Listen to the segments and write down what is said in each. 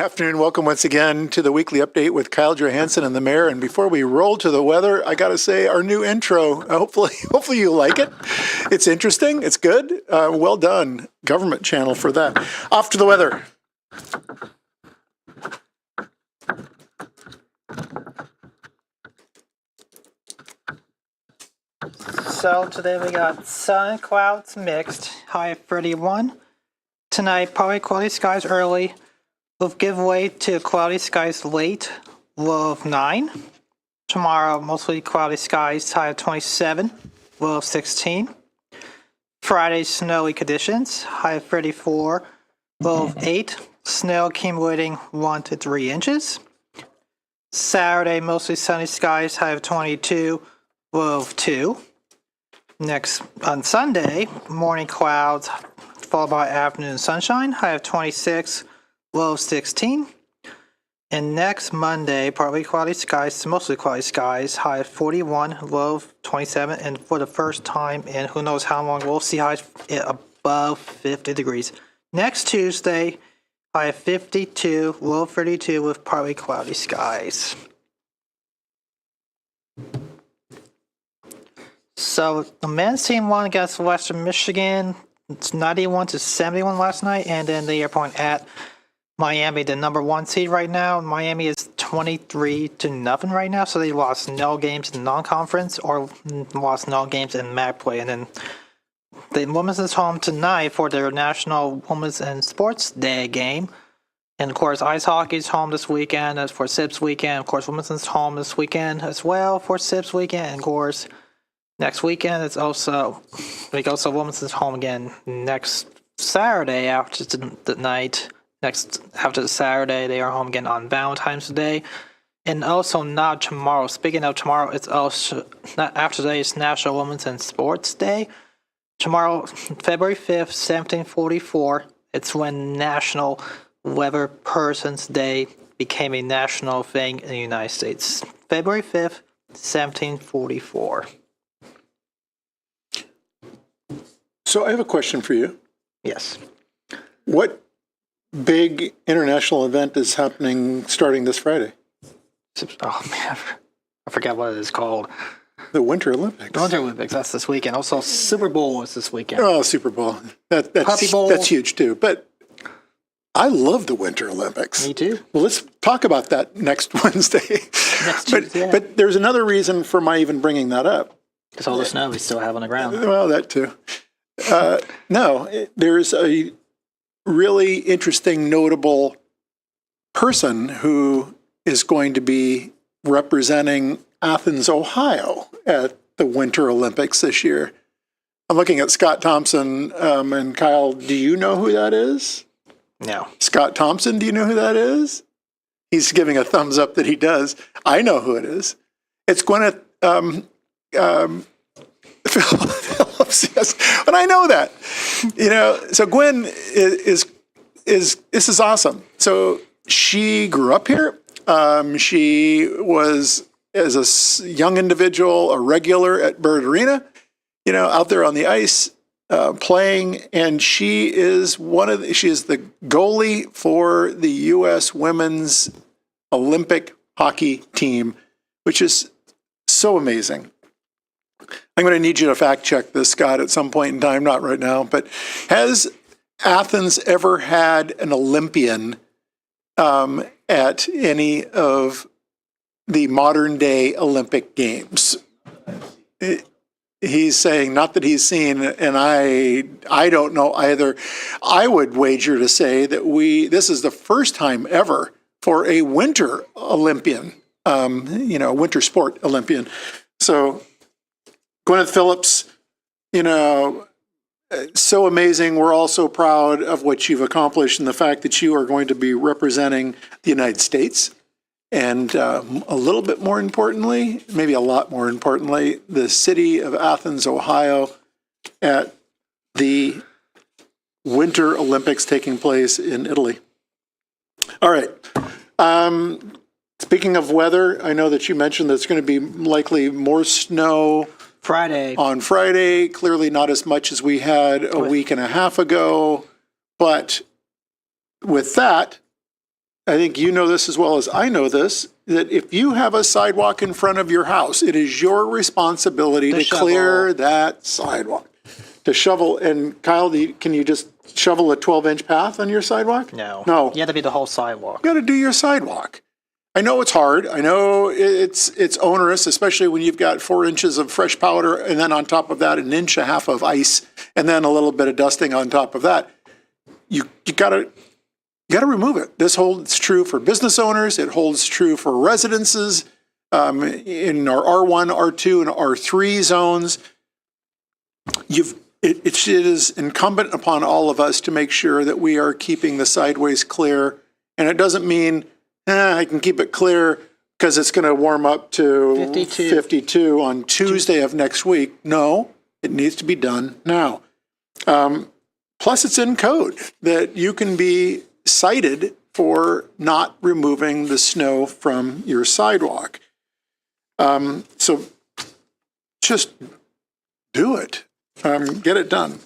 afternoon. Welcome once again to the weekly update with Kyle Johansson and the mayor. And before we roll to the weather, I got to say our new intro. Hopefully you like it. It's interesting. It's good. Well done, government channel, for that. Off to the weather. So today we got sun and clouds mixed, high of 31. Tonight, probably cloudy skies early, with giveaway to cloudy skies late, low of 9. Tomorrow, mostly cloudy skies, high of 27, low of 16. Friday, snowy conditions, high of 34, low of 8. Snow accumulating 1 to 3 inches. Saturday, mostly sunny skies, high of 22, low of 2. Next, on Sunday, morning clouds, followed by afternoon sunshine, high of 26, low of 16. And next Monday, partly cloudy skies, mostly cloudy skies, high of 41, low of 27. And for the first time in who knows how long, we'll see highs above 50 degrees. Next Tuesday, high of 52, low of 32 with partly cloudy skies. So the men's team won against Western Michigan. It's 91 to 71 last night, and then they are playing at Miami, the number 1 seed right now. Miami is 23 to nothing right now, so they lost no games in non-conference or lost no games in MAC play. And then the women's is home tonight for their National Women's and Sports Day game. And of course, ice hockey is home this weekend as for SIPS weekend. Of course, women's is home this weekend as well for SIPS weekend. And of course, next weekend, it's also women's is home again next Saturday after the night. After the Saturday, they are home again on Valentine's Day. And also not tomorrow. Speaking of tomorrow, it's also, not after today, it's National Women's and Sports Day. Tomorrow, February 5th, 1744, it's when National Weather Person's Day became a national thing in the United States. February 5th, 1744. So I have a question for you. Yes. What big international event is happening starting this Friday? Oh, man. I forgot what it is called. The Winter Olympics. The Winter Olympics, that's this weekend. Also, Super Bowl is this weekend. Oh, Super Bowl. That's huge, too. But I love the Winter Olympics. Me too. Well, let's talk about that next Wednesday. Next Tuesday. But there's another reason for my even bringing that up. Because all the snow we still have on the ground. Well, that too. There's a really interesting, notable person who is going to be representing Athens, Ohio at the Winter Olympics this year. I'm looking at Scott Thompson, and Kyle, do you know who that is? No. Scott Thompson, do you know who that is? He's giving a thumbs up that he does. I know who it is. It's Gwyneth Phillips, yes. But I know that. So Gwen is this is awesome. So she grew up here. She was, as a young individual, a regular at Bird Arena, out there on the ice, playing, and she is she is the goalie for the U.S. Women's Olympic hockey team, which is so amazing. I'm going to need you to fact check this, Scott, at some point in time, not right now, but has Athens ever had an Olympian at any of the modern day Olympic Games? He's saying not that he's seen, and I don't know either. I would wager to say that this is the first time ever for a winter Olympian, winter sport Olympian. So Gwyneth Phillips, so amazing. We're all so proud of what you've accomplished and the fact that you are going to be representing the United States. And a little bit more importantly, maybe a lot more importantly, the city of Athens, Ohio, at the Winter Olympics taking place in Italy. All right. Speaking of weather, I know that you mentioned that it's going to be likely more snow on Friday. Clearly not as much as we had a week and a half ago. But with that, I think you know this as well as I know this, that if you have a sidewalk in front of your house, it is your responsibility to clear that sidewalk. To shovel, and Kyle, can you just shovel a 12-inch path on your sidewalk? No. No. You have to be the whole sidewalk. You got to do your sidewalk. I know it's hard. I know it's onerous, especially when you've got 4 inches of fresh powder, and then on top of that, 1.5 inches of ice, and then a little bit of dusting on top of that. You got to remove it. This holds true for business owners. It holds true for residences in our R1, R2, and R3 zones. It is incumbent upon all of us to make sure that we are keeping the sideways clear. And it doesn't mean, I can keep it clear because it's going to warm up to 52 on Tuesday of next week. No, it needs to be done now. Plus, it's in code that you can be cited for not removing the snow from your sidewalk. So just do it. Get it done.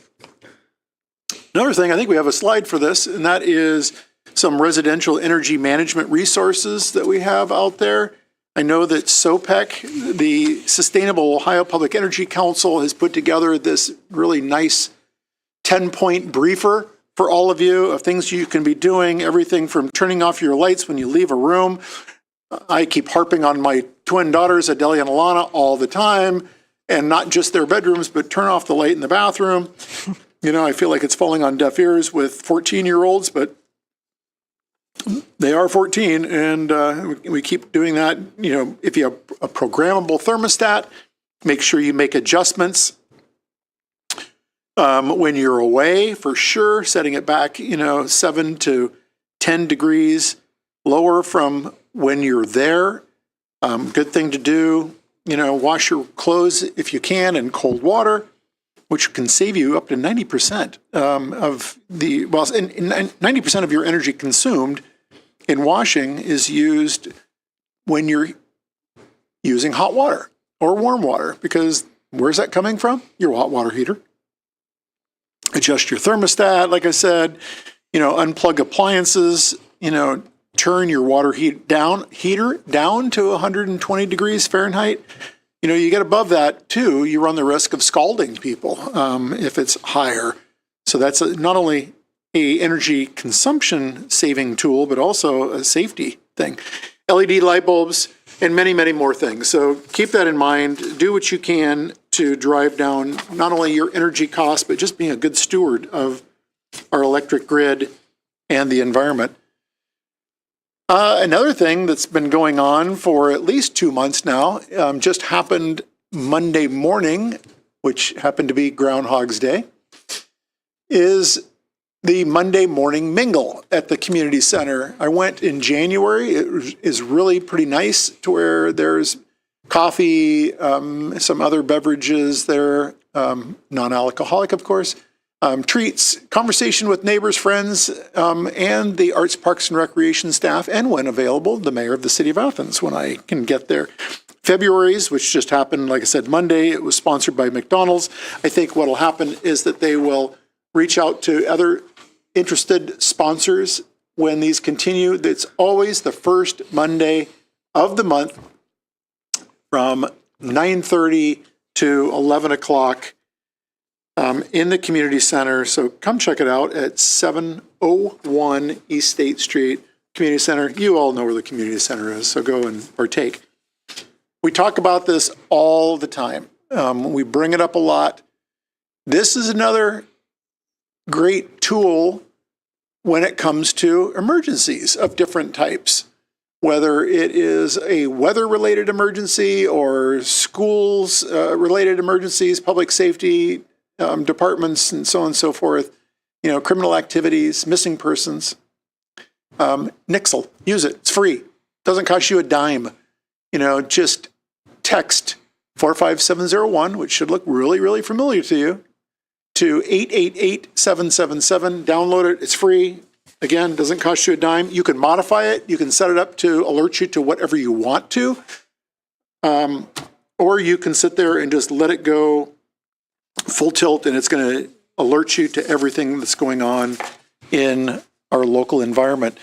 Another thing, I think we have a slide for this, and that is some residential energy management resources that we have out there. I know that SOPEC, the Sustainable Ohio Public Energy Council, has put together this really nice 10-point briefer for all of you of things you can be doing, everything from turning off your lights when you leave a room. I keep harping on my twin daughters, Adelia and Alana, all the time, and not just their bedrooms, but turn off the light in the bathroom. I feel like it's falling on deaf ears with 14-year-olds, but they are 14, and we keep doing that. If you have a programmable thermostat, make sure you make adjustments when you're away, for sure, setting it back, 7 to 10 degrees lower from when you're there. Good thing to do. Wash your clothes if you can in cold water, which can save you up to 90% of the, 90% of your energy consumed in washing is used when you're using hot water or warm water, because where's that coming from? Your hot water heater. Adjust your thermostat, like I said, unplug appliances, turn your water heater down to 120 degrees Fahrenheit. You get above that too, you run the risk of scalding people if it's higher. So that's not only a energy consumption saving tool, but also a safety thing. LED light bulbs and many, many more things. So keep that in mind. Do what you can to drive down not only your energy costs, but just being a good steward of our electric grid and the environment. Another thing that's been going on for at least 2 months now, just happened Monday morning, which happened to be Groundhog's Day, is the Monday morning mingle at the community center. I went in January. It is really pretty nice, to where there's coffee, some other beverages there, non-alcoholic, of course, treats, conversation with neighbors, friends, and the Arts, Parks, and Recreation staff, and when available, the mayor of the city of Athens, when I can get there. February's, which just happened, like I said, Monday, it was sponsored by McDonald's. I think what will happen is that they will reach out to other interested sponsors when these continue. It's always the first Monday of the month from 9:30 to 11 o'clock in the community center. So come check it out at 701 East State Street Community Center. You all know where the community center is, so go and partake. We talk about this all the time. We bring it up a lot. This is another great tool when it comes to emergencies of different types, whether it is a weather-related emergency or schools-related emergencies, public safety departments, and so on and so forth, criminal activities, missing persons. Nixle, use it. It's free. Doesn't cost you a dime. Just text 45701, which should look really, really familiar to you, to 888-777. Download it. It's free. Again, doesn't cost you a dime. You can modify it. You can set it up to alert you to whatever you want to. Or you can sit there and just let it go full tilt, and it's going to alert you to everything that's going on in our local environment.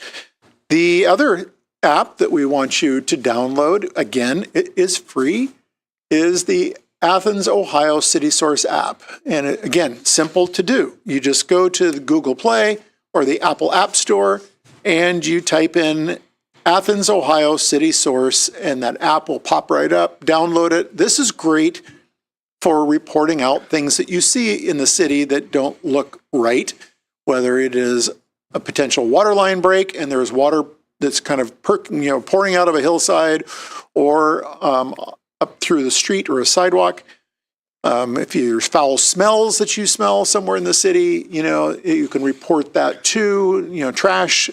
The other app that we want you to download, again, it is free, is the Athens, Ohio City Source app. And again, simple to do. You just go to the Google Play or the Apple App Store and you type in Athens, Ohio City Source, and that app will pop right up. Download it. This is great for reporting out things that you see in the city that don't look right, whether it is a potential water line break and there's water that's kind of pouring out of a hillside or up through the street or a sidewalk. If there's foul smells that you smell somewhere in the city, you can report that too. Trash,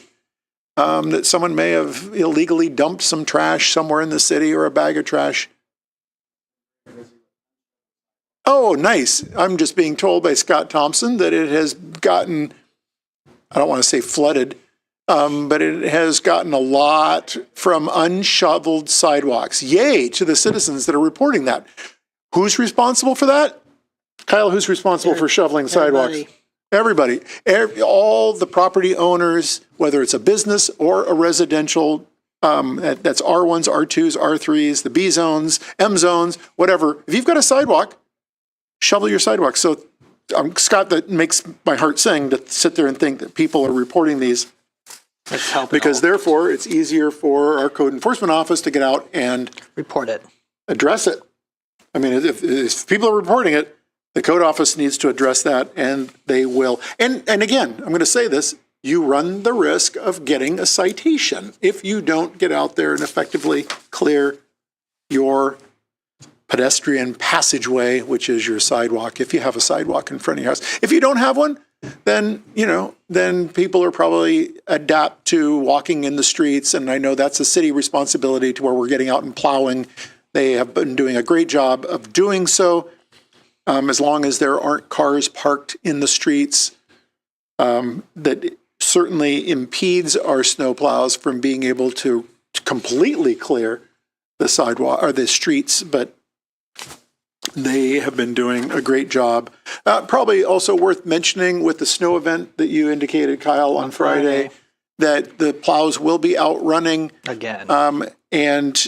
that someone may have illegally dumped some trash somewhere in the city or a bag of trash. Oh, nice. I'm just being told by Scott Thompson that it has gotten, I don't want to say flooded, but it has gotten a lot from unshoveled sidewalks. Yay to the citizens that are reporting that. Who's responsible for that? Kyle, who's responsible for shoveling sidewalks? Everybody. All the property owners, whether it's a business or a residential, that's R1s, R2s, R3s, the B zones, M zones, whatever. If you've got a sidewalk, shovel your sidewalk. So, Scott, that makes my heart sing to sit there and think that people are reporting these. Because therefore, it's easier for our code enforcement office to get out and report it, address it. I mean, if people are reporting it, the code office needs to address that, and they will. And again, I'm going to say this, you run the risk of getting a citation if you don't get out there and effectively clear your pedestrian passageway, which is your sidewalk, if you have a sidewalk in front of your house. If you don't have one, then, then people are probably adapt to walking in the streets. And I know that's a city responsibility to where we're getting out and plowing. They have been doing a great job of doing so. As long as there aren't cars parked in the streets, that certainly impedes our snowplows from being able to completely clear the sidewalk or the streets, but they have been doing a great job. Probably also worth mentioning with the snow event that you indicated, Kyle, on Friday, that the plows will be out running again. And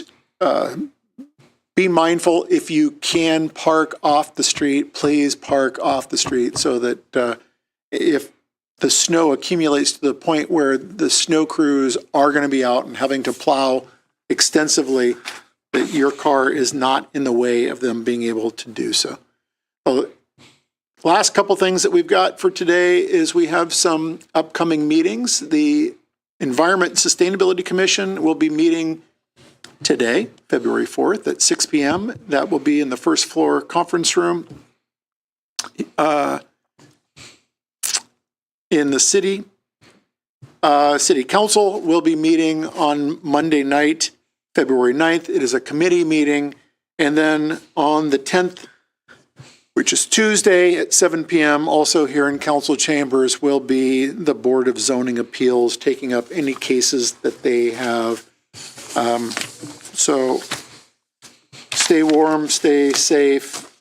be mindful, if you can park off the street, please park off the street so that if the snow accumulates to the point where the snow crews are going to be out and having to plow extensively, that your car is not in the way of them being able to do so. Well, last couple things that we've got for today is we have some upcoming meetings. The Environment and Sustainability Commission will be meeting today, February 4th at 6 p.m. That will be in the first floor conference room in the city. City Council will be meeting on Monday night, February 9th. It is a committee meeting. And then on the 10th, which is Tuesday at 7 p.m., also here in council chambers, will be the Board of Zoning Appeals taking up any cases that they have. So stay warm, stay safe.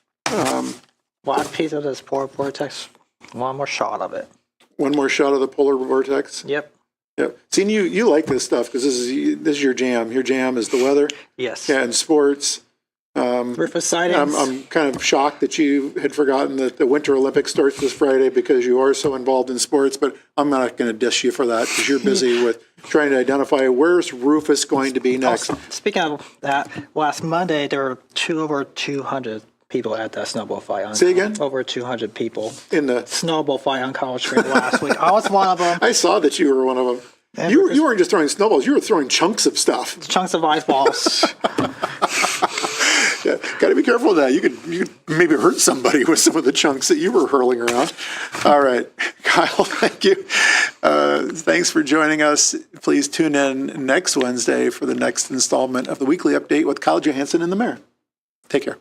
Last piece of this polar vortex, one more shot of it. One more shot of the polar vortex? Yep. Yep. See, you like this stuff because this is your jam. Your jam is the weather. Yes. Yeah, and sports. Rufus sightings. I'm kind of shocked that you had forgotten that the Winter Olympics starts this Friday because you are so involved in sports, but I'm not going to dish you for that because you're busy with trying to identify where's Rufus going to be next. Speaking of that, last Monday there were over 200 people at that snowball fight. Say again? Over 200 people In the snowball fight on College Street last week. I was one of them. I saw that you were one of them. And You weren't just throwing snowballs, you were throwing chunks of stuff. chunks of ice balls. Yeah, got to be careful with that. You could maybe hurt somebody with some of the chunks that you were hurling around. All right, Kyle, thank you. Thanks for joining us. Please tune in next Wednesday for the next installment of the Weekly Update with Kyle Johansson and the Mayor. Take care.